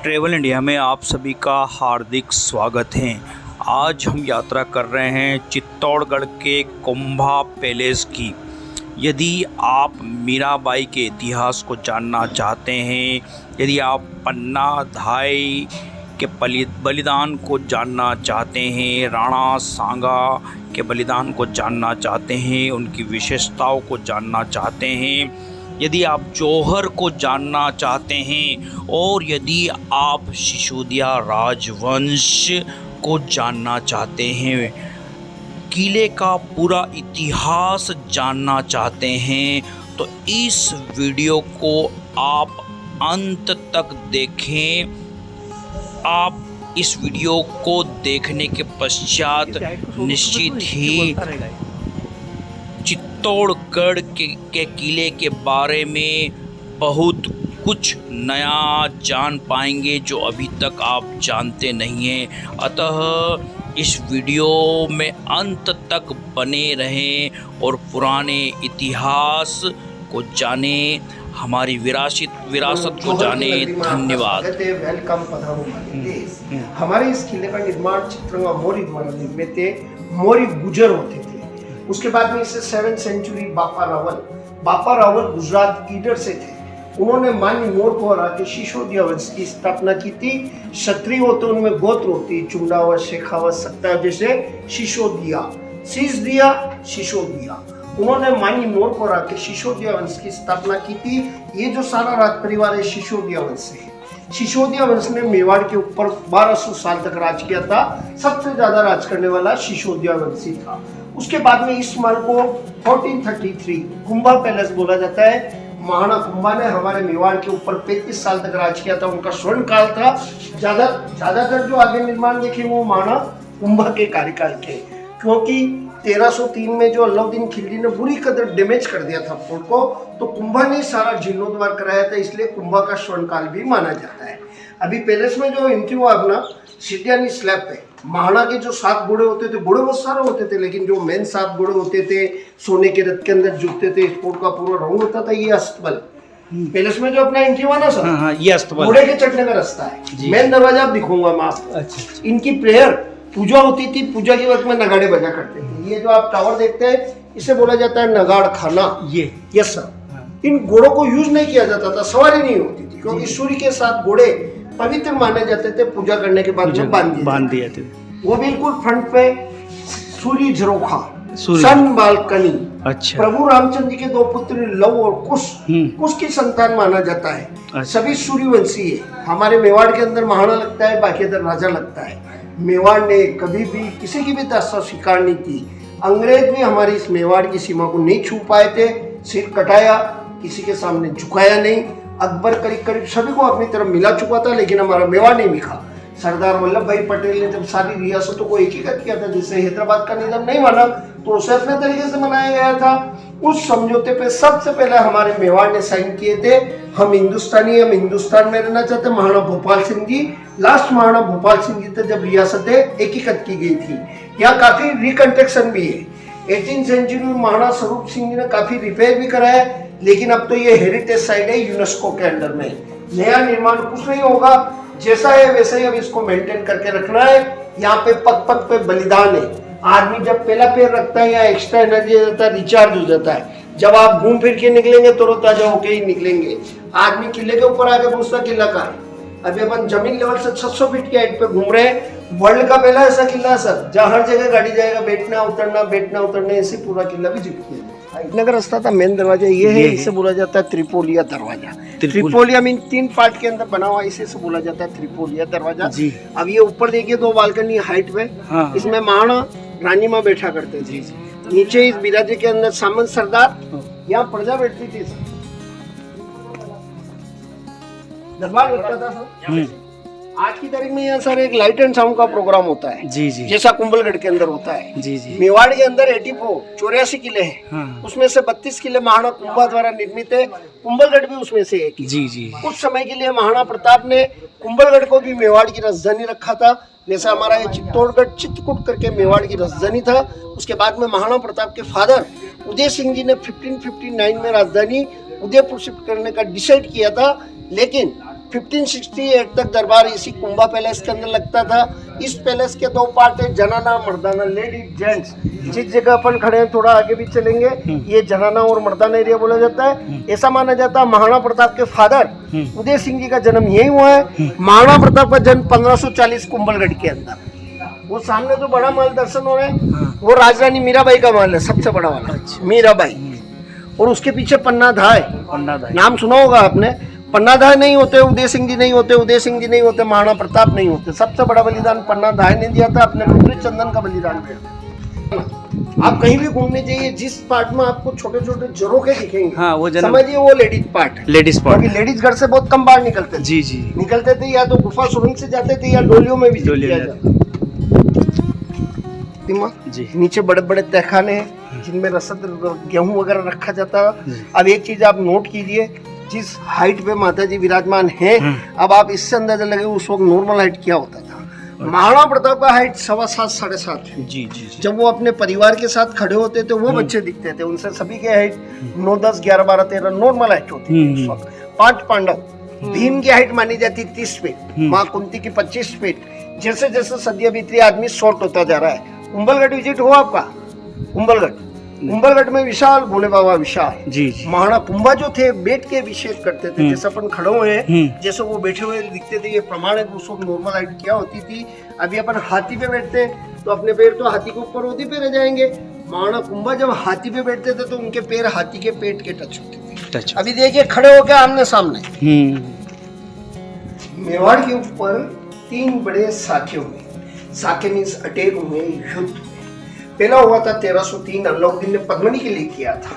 Travel India में आप सभी का हार्दिक स्वागत है। आज हम यात्रा कर रहे हैं चित्तौड़गढ़ के कुंभा पैलेस की। यदि आप मीराबाई के इतिहास को जानना चाहते हैं, यदि आप पन्ना धाई के बलिदान को जानना चाहते हैं, राणा सांगा के बलिदान को जानना चाहते हैं, उनकी विशेषताओं को जानना चाहते हैं, यदि आप जौहर को जानना चाहते हैं और यदि आप सिसोदिया राजवंश को जानना चाहते हैं, किले का पूरा इतिहास जानना चाहते हैं, तो इस वीडियो को आप अंत तक देखें। आप इस वीडियो को देखने के पश्चात निश्चित ही चित्तौड़गढ़ के किले के बारे में बहुत कुछ नया जान पाएंगे जो अभी तक आप जानते नहीं हैं। अतः इस वीडियो में अंत तक बने रहें और पुराने इतिहास को जानें, हमारी विरासत को जानें। धन्यवाद। वेलकम हमारे इस किले का निर्माण चित्रंगा मौर्य द्वारा निर्मित थे। मौर्य गुजर होते थे। उसके बाद में इसे 7वीं सेंचुरी बापा रावल गुजरात ईडर से थे। उन्होंने मान्य मोड़ को हरा के सिसोदिया वंश की स्थापना की थी। क्षत्रिय होते उनमें गोत्र होती, चुंडावत, शेखावत, सक्ता, जैसे सिसोदिया। उन्होंने मान्य मोड़ को हरा के सिसोदिया वंश की स्थापना की थी। ये जो सारा राज परिवार है सिसोदिया वंश से। सिसोदिया वंश ने मेवाड़ के ऊपर 1200 साल तक राज किया था। सबसे ज्यादा राज करने वाला सिसोदिया वंशी था। उसके बाद में इस महल को 1433 कुंभा पैलेस बोला जाता है। महाराणा कुंभा ने हमारे मेवाड़ के ऊपर 35 साल तक राज किया था। उनका स्वर्ण काल था। ज्यादातर जो आगे निर्माण देखे वो महाराणा कुंभा के कार्यकाल के, क्योंकि 1303 में जो अलाउद्दीन खिलजी ने बुरी कदर डैमेज कर दिया था फोर्ट को, तो कुंभा ने सारा जीर्णोद्धार कराया था। इसलिए कुंभा का स्वर्ण काल भी माना जाता है। अभी पैलेस में जो एंट्री हुआ अपना सीढ़ियानी स्लैब पे, महाराणा के जो 7 घोड़े होते थे, घोड़े बहुत सारे होते थे, लेकिन जो मेन 7 घोड़े होते थे सोने के रथ के अंदर जुटते थे, स्पोर्ट का पूरा राउंड होता था। ये अस्तबल पैलेस में जो अपना एंट्री हुआ ना सर, ये अस्तबल घोड़े के चढ़ने का रास्ता है। मेन दरवाजा आप दिखाऊंगा मैं आपको। अच्छा। इनकी प्रेयर पूजा होती थी। पूजा के वक्त में नगाड़े बजा करते थे। ये जो आप टावर देखते हैं इसे बोला जाता है नगाड़ खाना। ये यस सर। इन घोड़ों को यूज नहीं किया जाता था, सवारी नहीं होती थी, क्योंकि सूर्य के साथ घोड़े पवित्र माने जाते थे। पूजा करने के बाद में बांध दिए थे। वो बिल्कुल फ्रंट पे सूर्य झरोखा, सन बालकनी। अच्छा। प्रभु रामचंद्र जी के 2 पुत्र लव और कुश की संतान माना जाता है। अच्छा। सभी सूर्यवंशी है। हमारे मेवाड़ के अंदर महाराणा लगता है, बाकी इधर राजा लगता है। मेवाड़ ने कभी भी किसी की भी दास्तां स्वीकार नहीं की। अंग्रेज भी हमारी इस मेवाड़ की सीमा को नहीं छू पाए थे। सिर कटाया, किसी के सामने झुकाया नहीं। अकबर करीब सभी को अपनी तरफ मिला चुका था, लेकिन हमारा मेवाड़ नहीं मिला। सरदार वल्लभ भाई पटेल ने जब सारी रियासतों को एकीकृत किया था, जिससे हैदराबाद का निजाम नहीं माना, तो उसे अपने तरीके से मनाया गया था। उस समझौते पे सबसे पहले हमारे मेवाड़ ने साइन किए थे। हम हिंदुस्तानी, हम हिंदुस्तान में रहना चाहते। महाराणा भोपाल सिंह जी, लास्ट महाराणा भोपाल सिंह जी थे जब रियासतें एकीकृत की गई थी। यहाँ काफी रिकंस्ट्रक्शन भी है। 18वीं सेंचुरी में महाराणा स्वरूप सिंह जी ने काफी रिपेयर भी कराया, लेकिन अब तो ये हेरिटेज साइट है यूनेस्को के अंडर में। नया निर्माण कुछ नहीं होगा, जैसा है वैसा ही अब इसको मेंटेन करके रखना है। यहाँ पे पग पे बलिदान है। आदमी जब पहला पैर रखता है, यहाँ एक्स्ट्रा एनर्जी आ जाता है, रिचार्ज हो जाता है। जब आप घूम फिर के निकलेंगे तो ताजा होके ही निकलेंगे। आदमी किले के ऊपर आके पूछता किला का है। अभी अपन जमीन लेवल से 600 फीट की हाइट पे घूम रहे हैं। वर्ल्ड का पहला ऐसा किला है सर, जहाँ हर जगह गाड़ी जाएगा, बैठना उतरना, ऐसे पूरा किला भी जीत किया। नगर रास्ता था। मेन दरवाजा ये है, इसे बोला जाता है त्रिपोलिया दरवाजा। त्रिपोलिया मीन 3 पार्ट के अंदर बना हुआ, इसे बोला जाता है त्रिपोलिया दरवाजा जी। अब ये ऊपर देखिए 2 बालकनी हाइट पे। हाँ। इसमें महाराणा रानी माँ बैठा करते थे। नीचे इस बिरादरी के अंदर सामंत सरदार, यहाँ प्रजा बैठती थी। दरबार बैठता था सर। आज की तारीख में यहाँ सर एक लाइट एंड साउंड का प्रोग्राम होता है जी, जैसा कुंभलगढ़ के अंदर होता है जी। मेवाड़ के अंदर 84 किले हैं। हाँ। उसमें से 32 किले महाराणा कुंभा द्वारा निर्मित है। कुंभलगढ़ भी उसमें से एक जी। कुछ समय के लिए महाराणा प्रताप ने कुंभलगढ़ को भी मेवाड़ की राजधानी रखा था। जैसा हमारा ये चित्तौड़गढ़ चित्रकूट करके मेवाड़ की राजधानी था। उसके बाद में महाराणा प्रताप के फादर उदय सिंह जी ने 1559 में राजधानी उदयपुर शिफ्ट करने का डिसाइड किया था, लेकिन 1568 तक दरबार इसी कुंभा पैलेस के अंदर लगता था। इस पैलेस के दो पार्ट है, जनाना मर्दाना, लेडी जेंट्स। जिस जगह अपन खड़े हैं थोड़ा आगे भी चलेंगे, ये जनाना और मर्दाना एरिया बोला जाता है। ऐसा माना जाता है महाराणा प्रताप के फादर उदय सिंह जी का जन्म यही हुआ है। महाराणा प्रताप का जन्म 1540 कुंभलगढ़ के अंदर। वो सामने जो बड़ा महल दर्शन हो रहे हैं वो राजरानी मीराबाई का महल है, सबसे बड़ा वाला मीराबाई। और उसके पीछे पन्नाधाय, नाम सुना होगा आपने। पन्नाधाय नहीं होते उदय सिंह जी, नहीं होते उदय सिंह जी, नहीं होते महाराणा प्रताप, नहीं होते। सबसे बड़ा बलिदान पन्नाधाय ने दिया था, अपने पुत्री चंदन का बलिदान दिया। आप कहीं भी घूमने जाइए, जिस पार्ट में आपको छोटे छोटे झरोखे दिखेंगे, हाँ, वो समझिए वो लेडीज पार्ट है। लेडीज पार्ट, क्योंकि लेडीज घर से बहुत कम बाहर निकलते थे। जी जी, निकलते थे या तो गुफा सुरंग से जाते थे या डोलियों में भी किया जाता। जी, नीचे बड़े बड़े तहखाने हैं जिनमें रसद गेहूं वगैरह रखा जाता है। अब एक चीज आप नोट कीजिए, जिस हाइट पे माता जी विराजमान है, अब आप इससे अंदाजा लगे उस वक्त नॉर्मल हाइट क्या होता था। महाराणा प्रताप का हाइट 7.25 7.5 थी। जी जी। जब वो अपने परिवार के साथ खड़े होते थे वो बच्चे दिखते थे, उनसे सभी के हाइट 9, 10, 11, 12, 13 नॉर्मल हाइट होती थी उस वक्त। 5 पांडव, भीम की हाइट मानी जाती 30 फीट, माँ कुंती की 25 फीट। जैसे जैसे सदियां बीत रही आदमी शॉर्ट होता जा रहा है। कुंभलगढ़ विजिट हुआ आपका? कुंभलगढ़ में विशाल भोले बाबा विशाल। जी जी। महाराणा कुंभा जो थे बैठ के अभिषेक करते थे, जैसे अपन खड़े हुए हैं जैसे वो बैठे हुए दिखते थे। ये प्रमाण है उस वक्त नॉर्मल हाइट क्या होती थी। अभी अपन हाथी पे बैठते हैं तो अपने पैर तो हाथी के ऊपर होती पे रह जाएंगे। महाराणा कुंभा जब हाथी पे बैठते थे तो उनके पैर हाथी के पेट के टच होते थे। अभी देखिए खड़े होकर आमने सामने। मेवाड़ के ऊपर 3 बड़े साखे हुए। साके मीन्स अटैक हुए, युद्ध। पहला हुआ था 1303, अलाउद्दीन ने पद्मिनी के लिए किया था।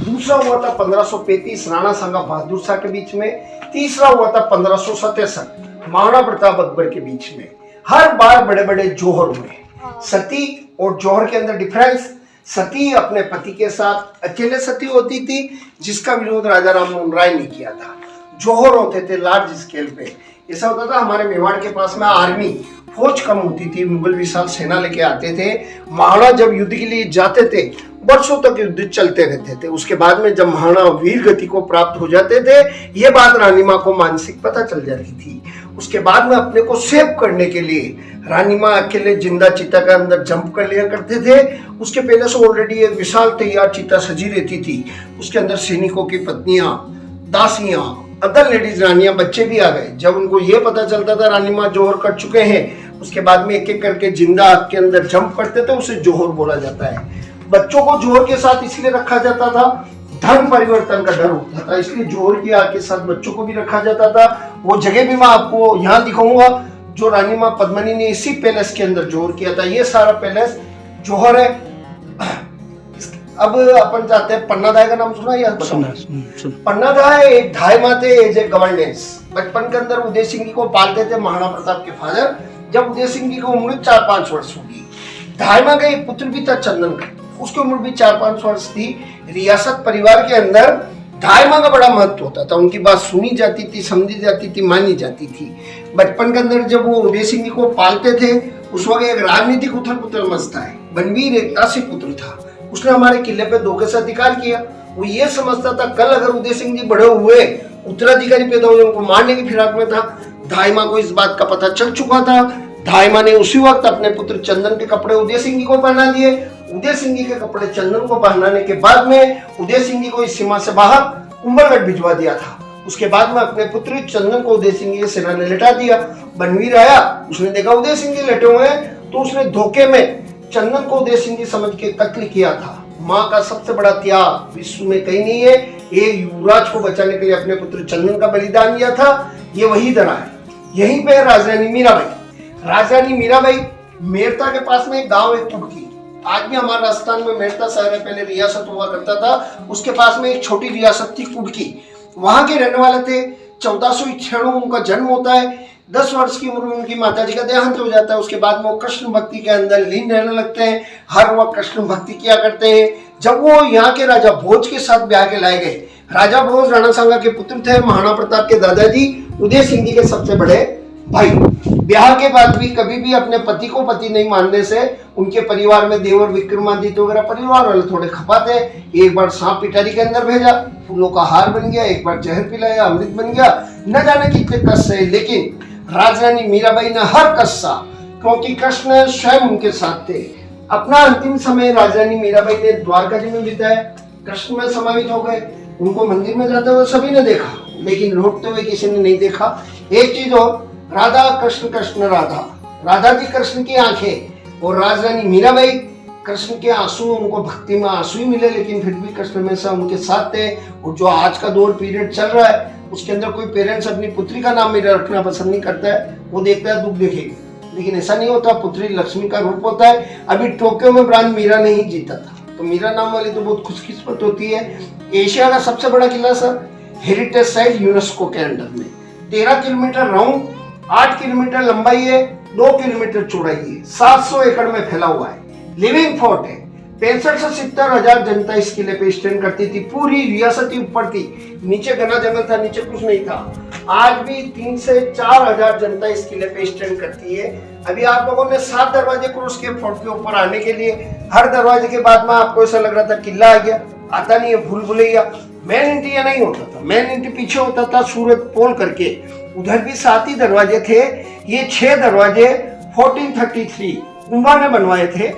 दूसरा हुआ था 1535 राणा सांगा बहादुर शाह के बीच में। तीसरा हुआ था 1567 महाराणा प्रताप अकबर के बीच में। हर बार बड़े बड़े जोहर हुए। सती और जोहर के अंदर डिफरेंस, सती अपने पति के साथ अकेले सती होती थी, जिसका विरोध राजा राम मोहन राय ने किया था। जोहर होते थे लार्ज स्केल पे। ऐसा होता था हमारे मेवाड़ के पास में आर्मी फौज कम होती थी, मुगल विशाल सेना लेके आते थे। महाराणा जब युद्ध के लिए जाते थे वर्षों तक युद्ध चलते रहते थे। उसके बाद में जब महाराणा वीर गति को प्राप्त हो जाते थे, ये बात रानी माँ को मानसिक पता चल जाती थी। उसके बाद में अपने को सेव करने के लिए रानी माँ अकेले जिंदा चिता के अंदर जंप कर लिया करते थे। उसके पहले से ऑलरेडी एक विशाल तैयार चिता सजी रहती थी। उसके अंदर सैनिकों की पत्नियां, दासियां, अदर लेडीज रानियां, बच्चे भी आ गए। जब उनको ये पता चलता था रानी माँ जोहर कर चुके हैं, उसके बाद में एक एक करके जिंदा आग के अंदर जंप करते थे, उसे जोहर बोला जाता है। बच्चों को जोहर के साथ इसलिए रखा जाता था, धर्म परिवर्तन का डर होता था, इसलिए जोहर की आग के साथ बच्चों को भी रखा जाता था। वो जगह भी मैं आपको यहाँ दिखाऊंगा जो रानी माँ पद्मिनी ने इसी पैलेस के अंदर जोहर किया था। ये सारा पैलेस जोहर है। अब अपन जाते हैं पन्नाधाय का नाम सुना या पन्नाधाय एक धाय माते एज ए गवर्नेंस। बचपन के अंदर उदय सिंह जी को पालते थे महाराणा प्रताप के फादर। जब उदय सिंह जी की उम्र 4-5 वर्ष होगी, धाय माँ का एक पुत्र भी था चंदन का, उसकी उम्र भी 4-5 वर्ष थी। रियासत परिवार के अंदर धाय माँ का बड़ा महत्व होता था। उनकी बात सुनी जाती थी, समझी जाती थी, मानी जाती थी। बचपन के अंदर जब वो उदय सिंह जी को पालते थे उस वक्त एक राजनीतिक उथल पुथल मचता है। बनवीर एक दासी पुत्र था, उसने हमारे किले पे धोखे से अधिकार किया। वो ये समझता था कल अगर उदय सिंह जी बड़े हुए उत्तराधिकारी पैदा हुए उनको मारने की फिराक में था। धाय माँ को इस बात का पता चल चुका था। धाय माँ ने उसी वक्त अपने पुत्र चंदन के कपड़े उदय सिंह जी को पहना दिए। उदय सिंह जी के कपड़े चंदन को पहनाने के बाद में उदय सिंह जी को इस सीमा से बाहर कुंभलगढ़ भिजवा दिया था। उसके बाद में अपने पुत्र चंदन को उदय सिंह जी की सेना ने लिटा दिया। बनवीर आया, उसने देखा उदय सिंह जी लेटे हुए हैं, तो उसने धोखे में चंदन को उदय सिंह जी समझ के कत्ल किया था। माँ का सबसे बड़ा त्याग विश्व में कहीं नहीं है। एक युवराज को बचाने के लिए अपने पुत्र चंदन का बलिदान दिया था। ये वही दरा है। यहीं पे राजरानी मीराबाई। राजरानी मीराबाई मेरता के पास में एक गांव है कुड़की। आज भी हमारे राजस्थान में मेरता शहर है, पहले रियासत हुआ करता था। उसके पास में एक छोटी रियासत थी कुड़की। वहां के रहने वाले थे। 1491 उनका जन्म होता है। 10 वर्ष की उम्र में उनकी माता जी का देहांत हो जाता है। उसके बाद में वो कृष्ण भक्ति के अंदर लीन रहने लगते हैं। हर वक्त कृष्ण भक्ति किया करते हैं। जब वो यहाँ के राजा भोज के साथ ब्याह के लाए गए, राजा भोज राणा सांगा के पुत्र थे, महाराणा प्रताप के दादाजी उदय सिंह जी के सबसे बड़े भाई ब्याह के बाद भी कभी भी अपने पति को पति नहीं मानने से उनके परिवार में देवर विक्रमादित्य वगैरह परिवार वाले थोड़े खपाते। एक बार सांप पिटारी के अंदर भेजा, फूलों का हार बन गया, एक बार जहर पिलाया, अमृत बन गया, न जाने कितने कस्से। लेकिन राजरानी मीराबाई ने हर कस्सा, क्योंकि कृष्ण स्वयं उनके साथ थे। अपना अंतिम समय राजरानी मीराबाई ने द्वारका जी में बिताया, कृष्ण में समाहित हो गए। उनको मंदिर में जाते हुए सभी ने देखा, लेकिन लौटते हुए किसी ने नहीं देखा। एक चीज और, राधा कृष्ण, कृष्ण राधा, राधा जी कृष्ण की आंखें और राजरानी मीराबाई कृष्ण के आंसू, उनको भक्ति में आंसू ही मिले, लेकिन फिर भी कृष्ण में से उनके साथ थे। और जो आज का दौर पीरियड चल रहा है उसके अंदर कोई पेरेंट्स अपनी पुत्री का नाम मीरा रखना पसंद नहीं करता है, वो देखता है दुख देखेगी, लेकिन ऐसा नहीं होता। पुत्री लक्ष्मी का रूप होता है। अभी टोक्यो में ब्रांड मीरा ने ही जीता था, तो मीरा नाम वाली तो बहुत खुशकिस्मत होती है। एशिया का सबसे बड़ा किला सर हेरिटेज साइट यूनेस्को के अंडर में 13 किलोमीटर राउंड, 8 किलोमीटर लंबाई है, 2 किलोमीटर चौड़ाई है, 700 एकड़ में फैला हुआ है। लिविंग फोर्ट है। 65 से 70 हजार जनता इस किले पे स्टैंड करती थी। पूरी रियासत ही ऊपर थी, नीचे घना जंगल था, नीचे कुछ नहीं था। आज भी 3 से 4 हजार जनता इस किले पे स्टैंड करती है। अभी आप लोगों ने 7 दरवाजे क्रॉस किए फोर्ट के ऊपर आने के लिए। हर दरवाजे के बाद में आपको ऐसा लग रहा था किला आ गया, आता नहीं है, भूल भुलैया। मेन एंट्री यह नहीं होता था, मेन एंट्री पीछे होता था सूरत पोल करके। उधर भी 7 ही दरवाजे थे। ये 6 दरवाजे 1433 कुंभा ने बनवाए थे,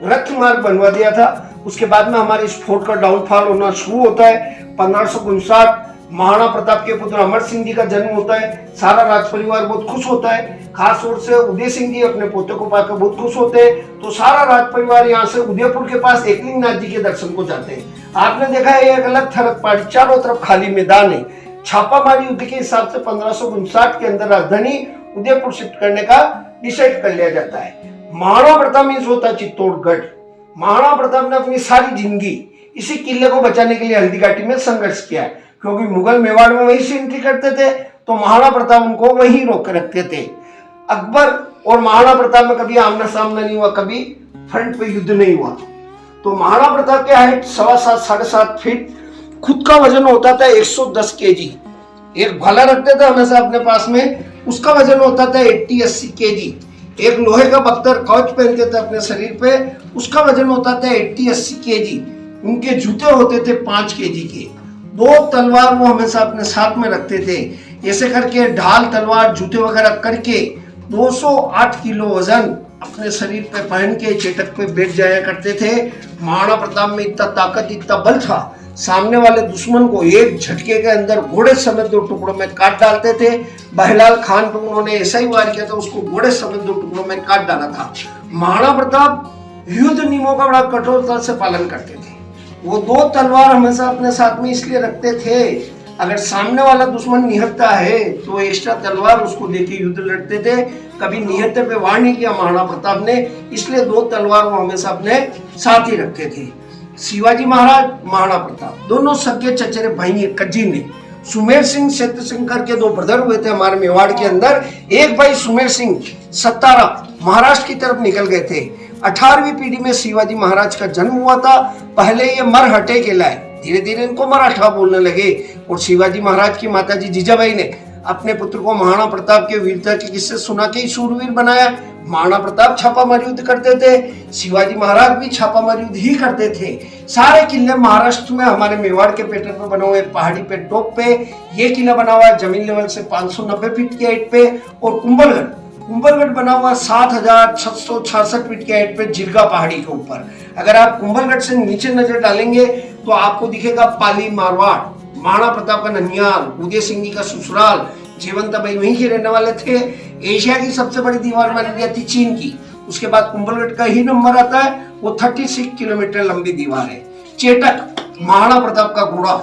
रथ मार्ग बनवा दिया था। उसके बाद में हमारे इस फोर्ट का डाउनफॉल होना शुरू होता है। 1559 महाराणा प्रताप के पुत्र अमर सिंह जी का जन्म होता है। सारा राज परिवार बहुत खुश होता है, खास तौर से उदय सिंह जी अपने पोते को पाकर बहुत खुश होते हैं। तो सारा राज परिवार यहाँ से उदयपुर के पास एकलिंगनाथ जी के दर्शन को जाते हैं। आपने देखा है एक अलग थलग पहाड़ी, चारों तरफ खाली मैदान है। छापामारी युद्ध के हिसाब से 1559 के अंदर राजधानी उदयपुर शिफ्ट करने का डिसाइड कर लिया जाता है। महाराणा प्रताप मीन्स होता चित्तौड़गढ़। महाराणा प्रताप ने अपनी सारी जिंदगी इसी किले को बचाने के लिए हल्दी घाटी में संघर्ष किया है, क्योंकि मुगल मेवाड़ में वहीं से एंट्री करते थे, तो महाराणा प्रताप उनको वहीं रोक के रखते थे। अकबर और महाराणा प्रताप में कभी आमना सामना नहीं हुआ, कभी फ्रंट पे युद्ध नहीं हुआ। तो महाराणा प्रताप की हाइट 7.25 साढ़े 7 फीट, खुद का वजन होता था 110 केजी। एक भाला रखते थे हमेशा अपने पास में, उसका वजन होता था 80-80 केजी। एक लोहे का बख्तर कवच पहनते थे अपने शरीर पे, उसका वजन होता था 80-80 केजी। उनके जूते होते थे 5 केजी के। 2 तलवार वो हमेशा अपने साथ में रखते थे। ऐसे करके ढाल, तलवार, जूते वगैरह करके 208 किलो वजन अपने शरीर पे पहन के चेटक पे बैठ जाया करते थे। महाराणा प्रताप में इतना ताकत, इतना बल था, सामने वाले दुश्मन को एक झटके के अंदर घोड़े समेत 2 टुकड़ों में काट डालते थे। बहलाल खान पर उन्होंने ऐसा ही वार किया था, उसको घोड़े समेत 2 टुकड़ों में काट डाला था। महाराणा प्रताप युद्ध नियमों का बड़ा कठोरता से पालन करते थे। वो 2 तलवार हमेशा अपने साथ में इसलिए रखते थे, अगर सामने वाला दुश्मन निहत्था है तो एक्स्ट्रा तलवार उसको लेके युद्ध लड़ते थे। कभी निहत्थे पे वार नहीं किया महाराणा प्रताप ने, इसलिए 2 तलवार वो हमेशा अपने साथ ही रखते थे। शिवाजी महाराज, महाराणा प्रताप दोनों सगे चचेरे भाई कजिन ने। सुमेर सिंह, क्षेत्र सिंह करके 2 ब्रदर हुए थे हमारे मेवाड़ के अंदर। एक भाई सुमेर सिंह सतारा महाराष्ट्र की तरफ निकल गए थे। 18वीं पीढ़ी में शिवाजी महाराज का जन्म हुआ था। पहले ये मरहटे कहलाए, धीरे धीरे इनको मराठा बोलने लगे। और शिवाजी महाराज की माताजी जीजाबाई ने अपने पुत्र को महाराणा प्रताप के वीरता के किस्से सुना के ही शूरवीर बनाया। महाराणा प्रताप छापामारी युद्ध करते थे, शिवाजी महाराज भी छापामारी युद्ध ही करते थे। सारे किले महाराष्ट्र में हमारे मेवाड़ के पैटर्न पे बने हुए, पहाड़ी पे टॉप पे ये किला बना हुआ है जमीन लेवल से 590 फीट की हाइट पे। और कुंभलगढ़ बना हुआ 7666 फीट की हाइट पे जिरगा पहाड़ी के ऊपर। अगर आप कुंभलगढ़ से नीचे नजर डालेंगे तो आपको दिखेगा पाली मारवाड़, महाराणा प्रताप का ननियाल, उदय सिंह जी का ससुराल, जीवंताबाई वहीं के रहने वाले थे। एशिया की सबसे बड़ी दीवार मानी जाती चीन की, उसके बाद कुंभलगढ़ का ही नंबर आता है। वो 36 किलोमीटर लंबी दीवार है। चेटक महाराणा प्रताप का घोड़ा,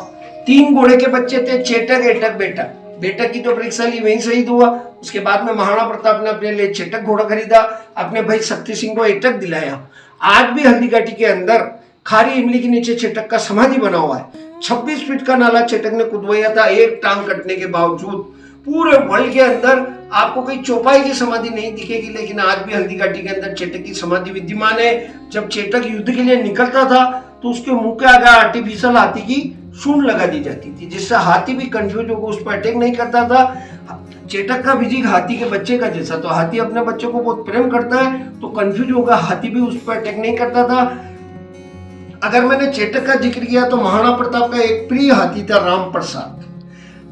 3 घोड़े के बच्चे थे, चेटक, एटक, बेटक। बेटक की तो परीक्षा ली, वहीं शहीद हुआ। उसके बाद में महाराणा प्रताप ने अपने लिए चेटक घोड़ा खरीदा, अपने भाई शक्ति सिंह को एटक दिलाया। आज भी हल्दी घाटी के अंदर खारी इमली के नीचे चेटक का समाधि बना हुआ है। 26 फीट का नाला चेटक ने कुदवाया था, एक टांग कटने के बावजूद। पूरे वर्ल्ड के अंदर आपको कोई चौपाई की समाधि नहीं दिखेगी, लेकिन आज भी हल्दी घाटी के अंदर चेटक की समाधि विद्यमान है। जब चेटक युद्ध के लिए निकलता था तो उसके मुंह के आगे आर्टिफिशियल हाथी की सूंड लगा दी जाती थी, जिससे हाथी भी कंफ्यूज होकर उस पर अटैक नहीं करता था। चेटक का विजिग हाथी के बच्चे का जैसा, तो हाथी अपने बच्चे को बहुत प्रेम करता है, तो कंफ्यूज होगा, हाथी भी उस पर अटैक नहीं करता था। अगर मैंने चेटक का जिक्र किया तो महाराणा प्रताप का एक प्रिय हाथी था राम प्रसाद।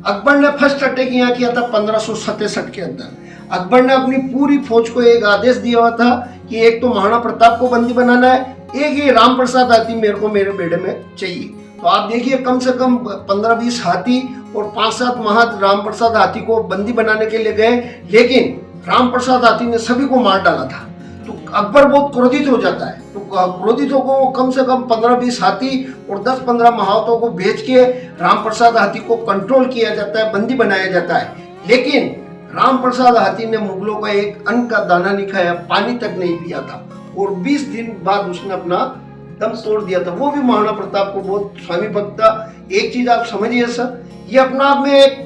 अकबर ने फर्स्ट अटैक यहाँ किया था 1567 के अंदर। अकबर ने अपनी पूरी फौज को एक आदेश दिया हुआ था कि एक तो महाराणा प्रताप को बंदी बनाना है, एक ये राम प्रसाद हाथी मेरे को मेरे बेड़े में चाहिए। तो आप देखिए कम से कम 15-20 हाथी और 5-7 माह राम प्रसाद हाथी को बंदी बनाने के लिए गए, लेकिन राम प्रसाद हाथी ने सभी को मार डाला था। तो अकबर बहुत क्रोधित हो जाता है, तो क्रोधित होकर वो कम से कम 15-20 हाथी और 10-15 महावतों को भेज के राम प्रसाद हाथी को कंट्रोल किया जाता है, बंदी बनाया जाता है। लेकिन राम प्रसाद हाथी ने मुगलों का एक अन्न का दाना नहीं खाया, पानी तक नहीं पिया था, और 20 दिन बाद उसने अपना दम तोड़ दिया था। वो भी महाराणा प्रताप को बहुत स्वामी भक्त था। एक चीज आप समझिए सर, ये अपना आप में एक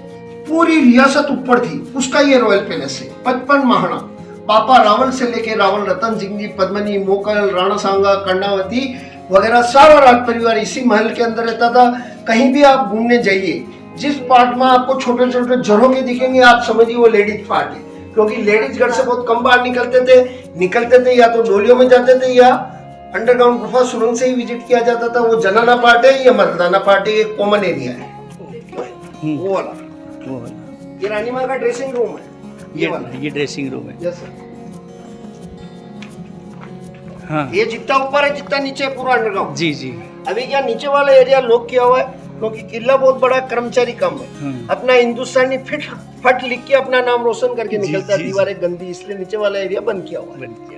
पूरी रियासत ऊपर थी, उसका ये रॉयल पैलेस है। 55 महाराणा, पापा रावल से लेके रावल रतन सिंह जी, पद्मनी, मोकल, राणा सांगा, कर्णावती वगैरह सारा राज परिवार इसी महल के अंदर रहता था। कहीं भी आप घूमने जाइए, जिस पार्ट में आपको छोटे छोटे झरोखे दिखेंगे, आप समझिए वो लेडीज पार्ट है, क्योंकि लेडीज घर से बहुत कम बाहर निकलते थे, या तो डोलियों में जाते थे या अंडरग्राउंड गुफा सुरंग से ही विजिट किया जाता था। वो जनाना पार्ट है या मर्दाना पार्ट है, एक कॉमन एरिया है वो वाला। ये रानी माँ का ड्रेसिंग रूम है, ये ड्रेसिंग रूम है। Yes sir. हाँ। ये जितना ऊपर है जितना नीचे है पूरा अंडरग्राउंड। जी जी। अभी क्या नीचे वाला एरिया लॉक किया हुआ है, क्योंकि किला बहुत बड़ा, कर्मचारी कम है। अपना हिंदुस्तानी फट लिख के अपना नाम रोशन करके निकलता है, दीवारें गंदी, इसलिए नीचे वाला एरिया बंद किया हुआ है,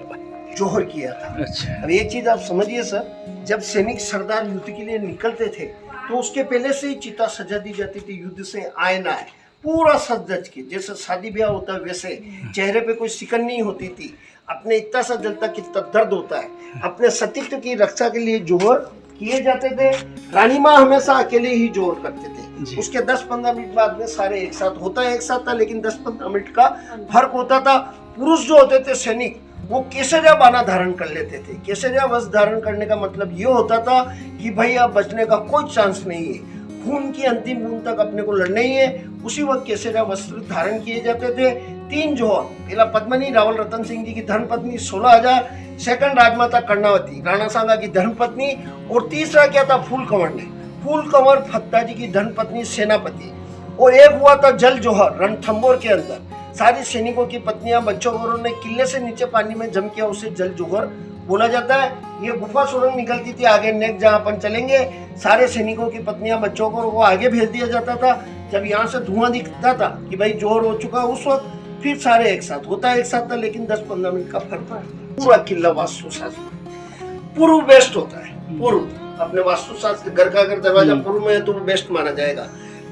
जोहर किया था। अच्छा। अब एक चीज आप समझिए सर, जब सैनिक सरदार युद्ध के लिए निकलते थे तो उसके पहले से ही चिता सजा दी जाती थी, युद्ध से आए ना आए, पूरा सज धज के, जैसे शादी ब्याह होता है वैसे। चेहरे पे कोई सिकन नहीं होती थी, अपने इतना सा जलता कितना दर्द होता है। अपने सतीत्व की रक्षा के लिए जोहर किए जाते थे। रानी माँ हमेशा अकेले ही जोहर करते थे, उसके 10-15 मिनट बाद में सारे एक साथ होता है, एक साथ था, लेकिन 10-15 मिनट का फर्क होता था। पुरुष जो होते थे सैनिक, वो केसरिया बाना धारण कर लेते थे। केसरिया वस्त्र धारण करने का मतलब ये होता था कि भाई अब बचने का कोई चांस नहीं है, खून की अंतिम बूंद तक अपने को लड़ना ही है। उसी वक्त केसरिया वस्त्र धारण किए जाते थे। 3 जोहर, पहला पद्मनी रावल रतन सिंह जी की धर्मपत्नी 16,000, सेकंड राजमाता कर्णावती राणा सांगा की धर्मपत्नी, और तीसरा क्या था फूल कंवर ने, फूल कंवर फत्ता जी की धर्मपत्नी सेनापति। और एक हुआ था जल जोहर रणथंबोर के अंदर, सारी सैनिकों की पत्नियां बच्चों को उन्होंने किले से नीचे पानी में जम किया, उसे जल जोहर बोला जाता है। ये गुफा सुरंग निकलती थी आगे, नेक्स्ट जहाँ अपन चलेंगे, सारे सैनिकों की पत्नियां बच्चों को वो आगे भेज दिया जाता था। जब यहाँ से धुआं दिखता था कि भाई जोहर हो चुका, उस वक्त फिर सारे एक साथ होता है, एक साथ था, लेकिन 10-15 मिनट का फर्क था। पूरा किला वास्तुशास्त्र पूर्व बेस्ट होता है, पूर्व अपने वास्तुशास्त्र, घर का अगर दरवाजा पूर्व में है तो वो बेस्ट माना जाएगा।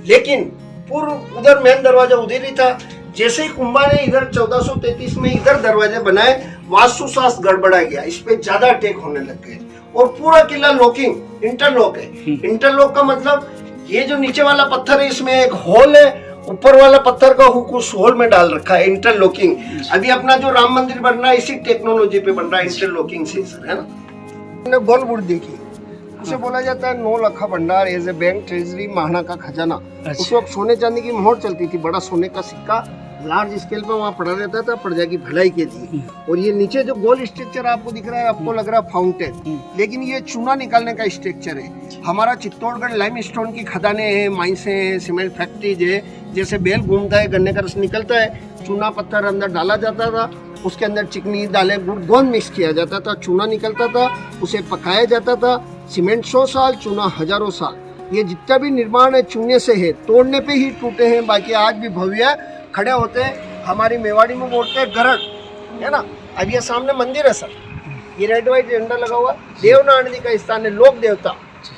लेकिन पूर्व उधर मेन दरवाजा उधर ही था। जैसे ही कुंभा ने इधर 1433 में इधर दरवाजे बनाए, वास्तुशास्त्र गड़बड़ा गया, इस पे ज्यादा अटैक होने लग गए, और पूरा किला लॉकिंग इंटरलॉक है। इंटरलॉक का मतलब ये जो नीचे वाला पत्थर है इसमें एक होल है, ऊपर वाला पत्थर का हुक उस होल में डाल रखा है, इंटरलॉकिंग। अभी अपना जो राम मंदिर बन रहा है इसी टेक्नोलॉजी पे बन रहा है, इंटरलॉकिंग से, है ना। बॉलीवुड देखी, उसे बोला जाता है 9 लाख भंडार as a bank treasury, Maharana का खजाना। उस वक्त सोने चांदी की मोहर चलती थी, बड़ा सोने का सिक्का लार्ज स्केल पे वहाँ पड़ा रहता था प्रजा की भलाई के लिए। और ये नीचे जो गोल स्ट्रक्चर आपको दिख रहा है, आपको लग रहा है फाउंटेन, लेकिन ये चूना निकालने का स्ट्रक्चर है। हमारा चित्तौड़गढ़ लाइमस्टोन की खदानें हैं, माइंसें हैं, सीमेंट फैक्ट्रीज है, जैसे बेल घूमता है, गन्ने का रस निकलता है, चूना पत्थर अंदर डाला जाता था, उसके अंदर चिकनी दालें गुड़ गोंद मिक्स किया जाता था, चूना निकलता था, उसे पकाया जाता था। सीमेंट 100 साल, चूना हजारों साल। ये जितना भी निर्माण है चूने से है, तोड़ने पे ही टूटे हैं, बाकी आज भी भव्य खड़े होते हैं। हमारी मेवाड़ी में बोलते हैं गरड़, है ना। अब ये सामने मंदिर है सर, ये रेड व्हाइट झंडा लगा हुआ, देवनारायण जी का स्थान है, लोक देवता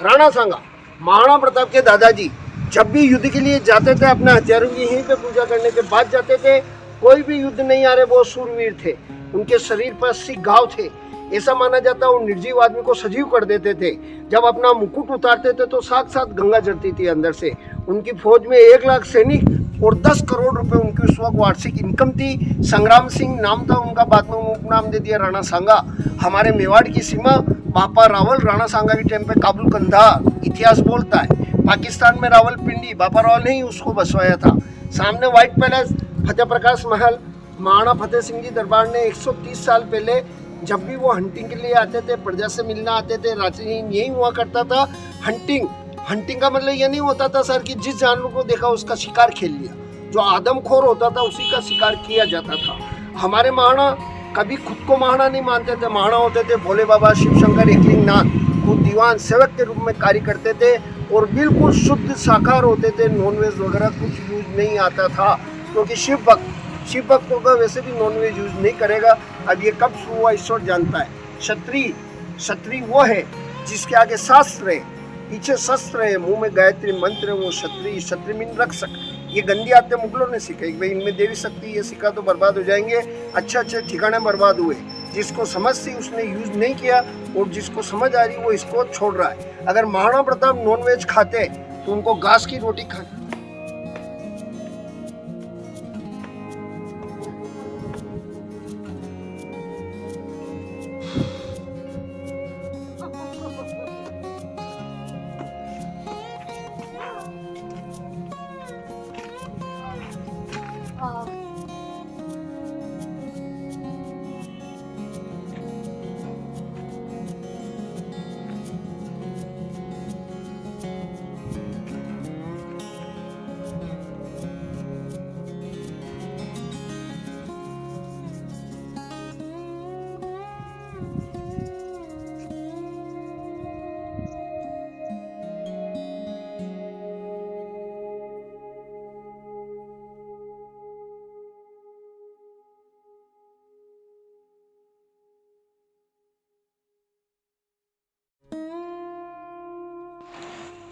राणा सांगा, महाराणा प्रताप के दादाजी जब भी युद्ध के लिए जाते थे अपने हथियारों की यहीं पे पूजा करने के बाद जाते थे। कोई भी युद्ध नहीं आ रहे, वो सूरवीर थे, उनके शरीर पर 80 घाव थे, ऐसा माना जाता है। वो निर्जीव आदमी को सजीव कर देते थे। जब अपना मुकुट उतारते थे तो साथ गंगा जलती थी अंदर से। उनकी फौज में 1 लाख सैनिक और 10 करोड़ रुपए उनकी उस वक्त वार्षिक इनकम थी। संग्राम सिंह नाम था उनका, बाद में उपनाम दे दिया राणा सांगा। हमारे मेवाड़ की सीमा बापा रावल राणा सांगा के टाइम पे काबुल कंधार इतिहास बोलता है। पाकिस्तान में रावलपिंडी बापा रावल ने ही उसको बसवाया था। सामने व्हाइट पैलेस फतेह प्रकाश महल, महाराणा फतेह सिंह जी दरबार ने 130 साल पहले जब भी वो हंटिंग के लिए आते थे, प्रजा से मिलना आते थे, रात्रि यही हुआ करता था। हंटिंग का मतलब ये नहीं होता था सर कि जिस जानवर को देखा उसका शिकार खेल लिया। जो आदमखोर होता था उसी का शिकार किया जाता था। हमारे महाराणा कभी खुद को महाराणा नहीं मानते थे। महाराणा होते थे भोले बाबा, शिव शंकर, एकलिंगनाथ, खुद दीवान सेवक के रूप में कार्य करते थे और बिल्कुल शुद्ध शाकाहार होते थे। नॉनवेज वगैरह कुछ यूज नहीं आता था, क्योंकि शिव भक्त होगा वैसे भी नॉनवेज यूज नहीं करेगा। अब ये कब शुरू हुआ ईश्वर जानता है। क्षत्रिय वो है जिसके आगे शास्त्र है, पीछे शस्त्र है, मुंह में गायत्री मंत्र है, वो क्षत्रिय मीन रक्षक। ये गंदी आदतें मुगलों ने सीखी। भाई इनमें देवी शक्ति ये सीखा तो बर्बाद हो जाएंगे। अच्छे ठिकाने बर्बाद हुए। जिसको समझ थी उसने यूज नहीं किया और जिसको समझ आ रही वो इसको छोड़ रहा है। अगर महाराणा प्रताप नॉनवेज खाते तो उनको घास की रोटी खानी।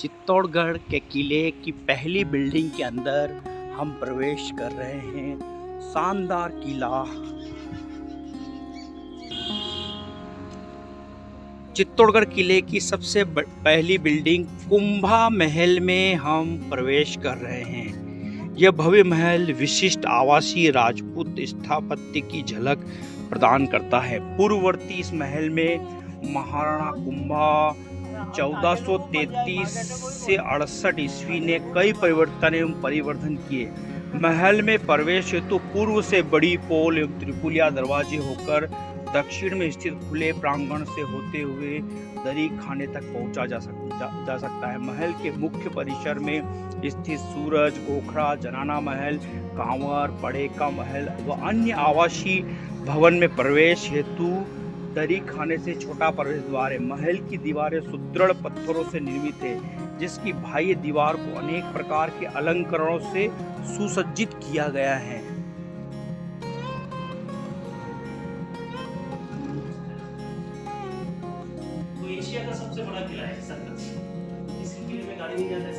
चित्तौड़गढ़ के किले की पहली बिल्डिंग के अंदर हम प्रवेश कर रहे हैं। शानदार किला। चित्तौड़गढ़ किले की सबसे पहली बिल्डिंग कुंभा महल में हम प्रवेश कर रहे हैं। यह भव्य महल विशिष्ट आवासीय राजपूत स्थापत्य की झलक प्रदान करता है। पूर्ववर्ती इस महल में महाराणा कुंभा 1433 से 68 ईस्वी ने कई परिवर्तन एवं परिवर्धन किए। महल में प्रवेश हेतु पूर्व से बड़ी पोल एवं त्रिपुलिया दरवाजे होकर दक्षिण में स्थित खुले प्रांगण से होते हुए दरी खाने तक पहुंचा जा सकता है। महल के मुख्य परिसर में स्थित सूरज, गोखरा, जनाना महल, कांवर, पड़ेका महल व अन्य आवासीय भवन में प्रवेश हेतु दरी खाने से छोटा प्रवेश द्वार है। महल की दीवारें सुदृढ़ पत्थरों से निर्मित है, जिसकी बाह्य दीवार को अनेक प्रकार के अलंकरणों से सुसज्जित किया गया है। तो एशिया का सबसे बड़ा किला है संगत। इस किले में गाड़ी नहीं जाता है।